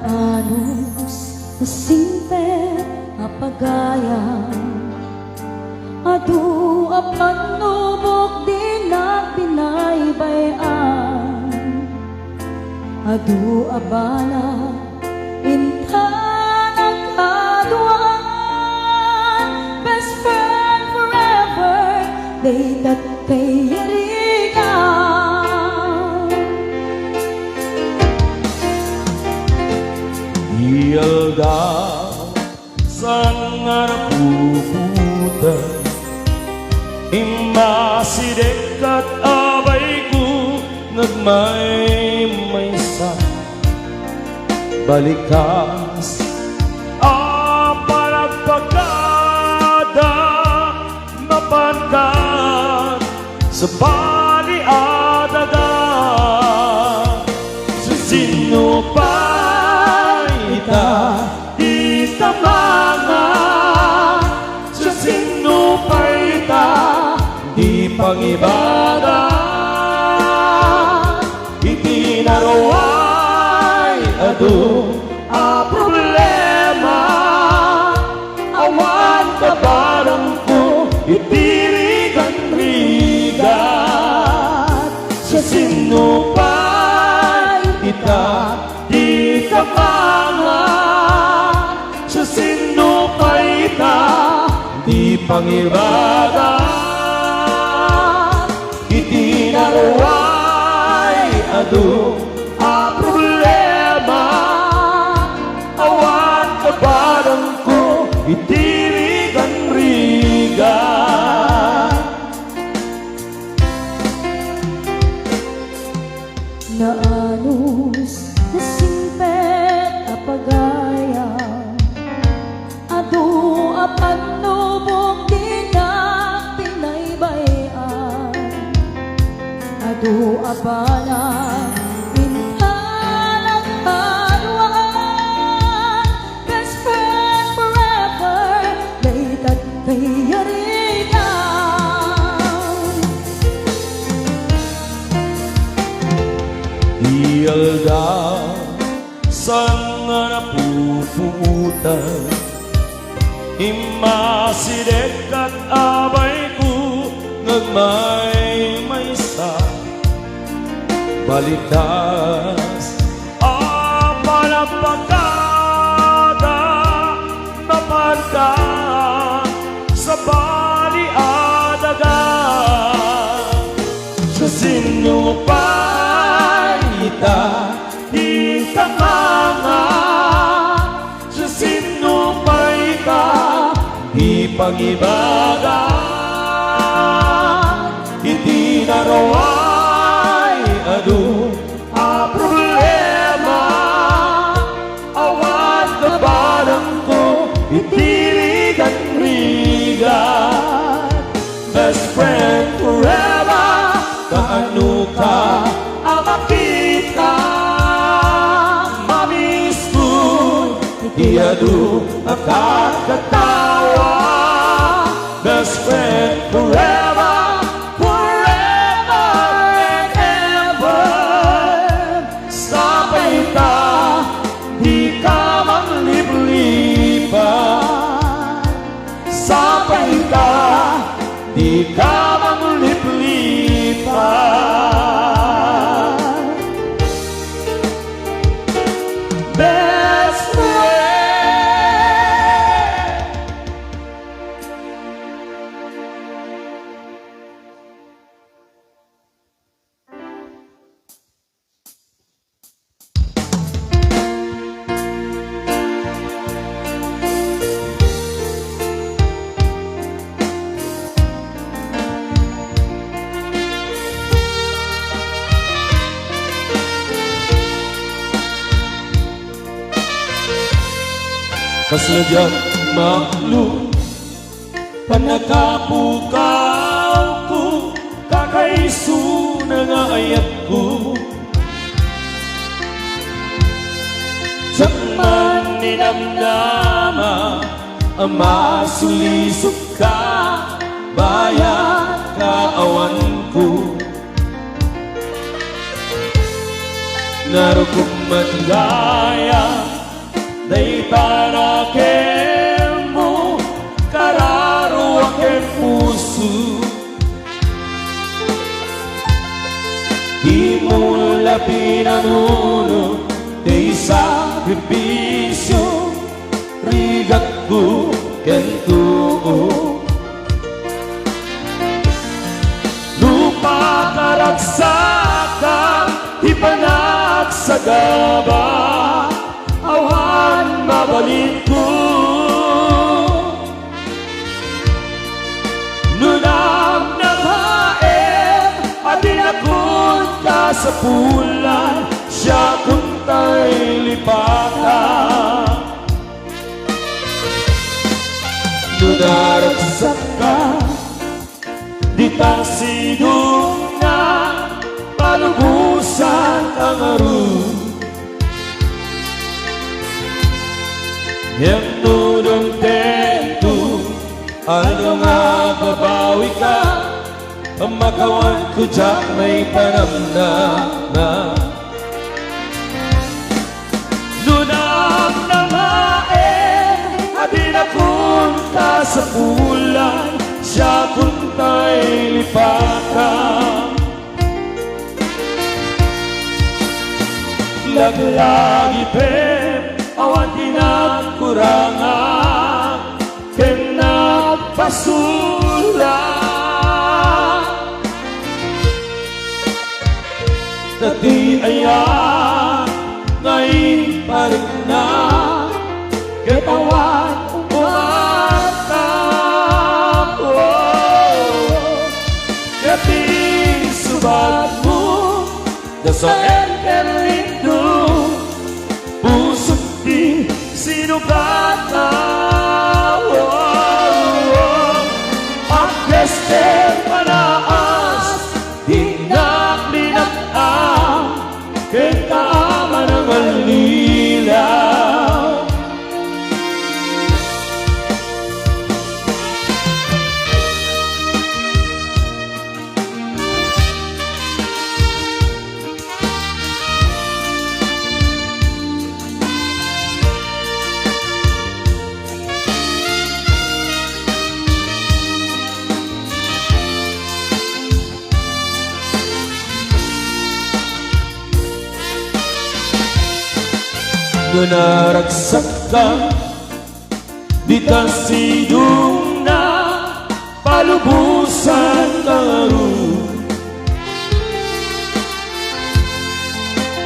Naanos na simpe apagaya adu apan nubok din na pinaybayan adu abala inta nagkaduan best friend forever they that kayarigan Iyalda sangar puputa Imasidekat abay ko nagmay-maysa Balikas aparagpagkada Mapagkat sa baliadaga Sa sino pa Ita mga sa sinupay ita di pangibada iti naraway adu a problema awan kabarang ko itirigan-rigan sa sinupay ita di kapanga sa sinupay ita di pangibada iti naraway adu a problema awan kabarang ko itirigan-rigan Naanos na simpet apagaya adu apan nubok din na pinaybayan adu abala intalang haluan best friend forever laytat kayarigan Iyalda sangar puputa Imasidekat abay ko nagmay-maysa Balikas aparagpagkada Mapagkat sa baliadaga Sa sinupay ita di kapanga sa sinupay ita di pangibada iti naraway adu a problema awan kabarang ko itirigan-rigan best friend forever kaano ka ang makita mamiss-good iyadu ang kakatawa best friend forever forever and ever sabay ka di ka mangliplipan sabay ka di ka mangliplipan best friend Kasadya't maklum panakapukaw ko kakaiso na nga ayat ko Diyak man ninamdama ang masulisok ka bayat kaawan ko narukup man gaya Day para kemo kararo aking puso. Di mo labi ng uno, day sakripisyo, rigat ko kento. Lupa karagsakan, ipanat sa gaba, awan mabalik ko. Nunang namaem, at inakot ka sa pulan, siya kung tayo lipatan. Nunaragsak ka, di tasidong na, palubusan ang arum. Yang nudong tento, ano nga babawi ka, pamakawan ko dyak may panamnama. Nunang namaen, at inapunta sa pulan, siya kung tayo lipatan. Laglagi pep, awan tinagkurangan, ken nagpasulan. Dati ayan, ngayon pa rin na, katawan umatap. Kating subat mo, dasain ken lindo, pusok di sinugatan. Ang geste panaas, di naklinakang, kentama ng alilaw. Naragsak ka, di tasidong na, palubusan ng arum.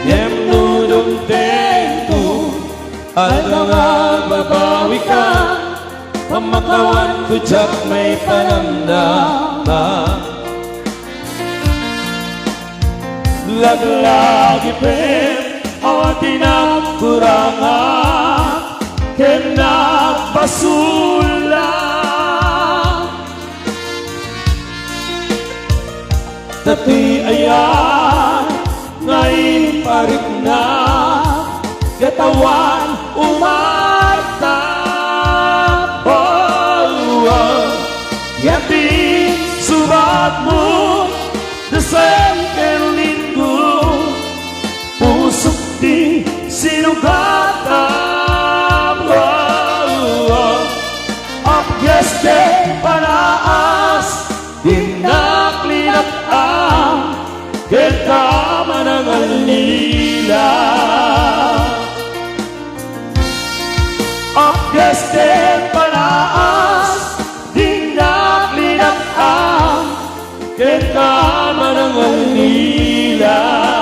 Yem nudong tento, ano nga babawi ka, pamakawan ko dyak may panamnama. Laglagi pep, awan tinagkurangan, ken nagpasulan. Dati ayan, ngayon pa rin na, katawan umatap. Yating subat mo, dasal ken lindo, pusok di sinugatan. Ang geste panaas, di naklinakang, kentama ng alilaw. Ang geste panaas, di naklinakang, kentama ng alilaw.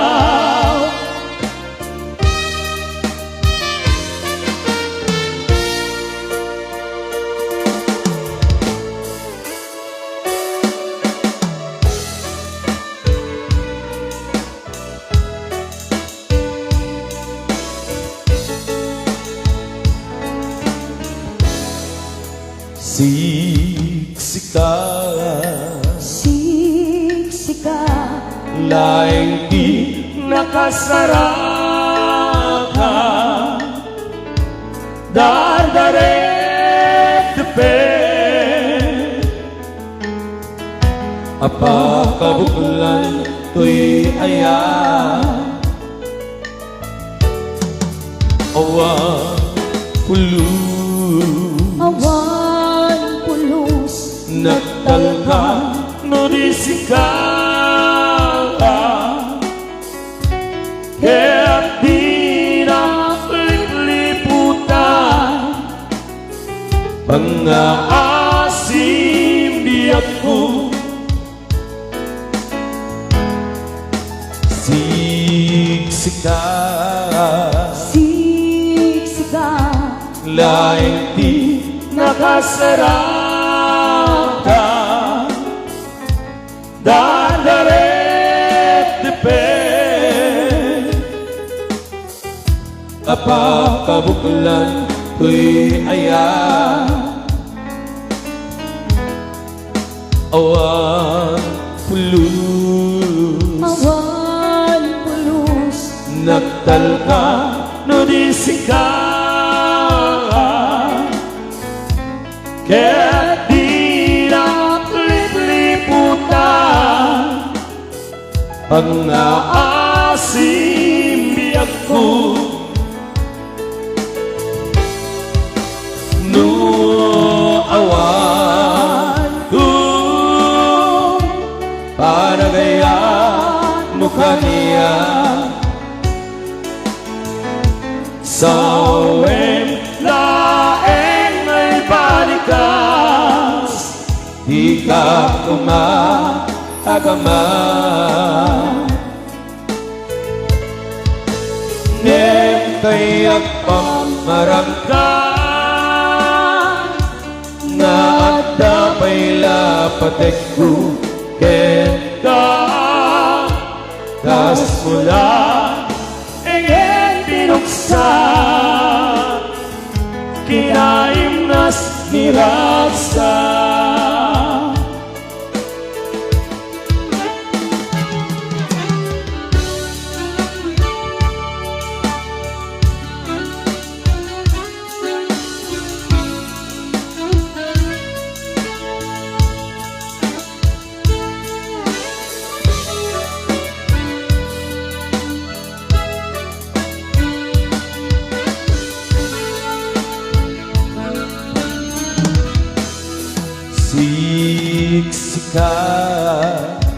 Siksika, Siksika, laing di nakasaraka, dardaret tepe, apa kabuklan tuy ayah. Awan pulus awan pulus nagtalka no di sikala kaya't di na liputan pangaasim biyak ko siksika siksika laing di nakasarap dadaret depend kapakabuklan ko'y ayan awan pulus awan pulus nagtalka no di sikala kaya't di nagliputan pangaasim biyak ko no awan para gaya mukha niya sawin laeng may balikas di ka kumaagama nem kayak pamarangkan na at dapay lapatek ko kenta kas mula engen binuksan kinaimnas nirasa siksika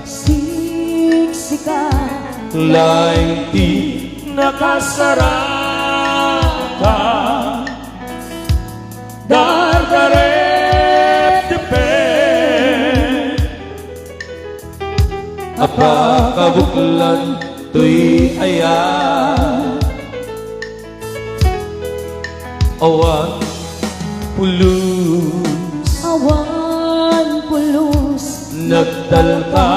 siksika laing di nakasarap dardaret depend apakabuklan to'y ayan awan pulus awan pulus nagtalka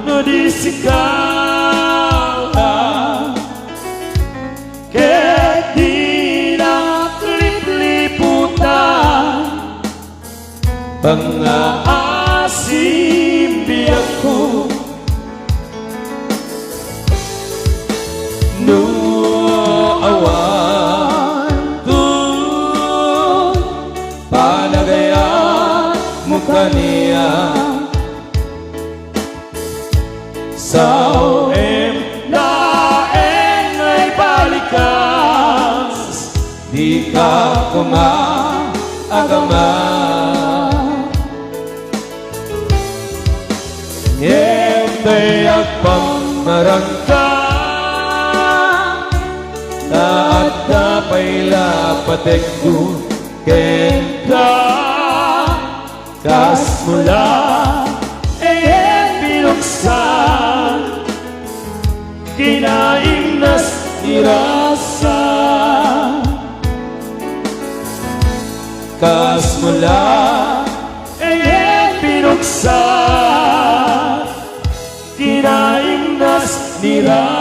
no di sikala kaya't di nagliputan pangaasim biyak ko no awan panagaya mukha niya sawin laeng ay balikas di ka kumaagama ngentay at pamarangkan na at dapay lapatek ko kenta kas mula engen binuksan kinaimnas irasa kas mula engen binuksan kinaimnas nirasa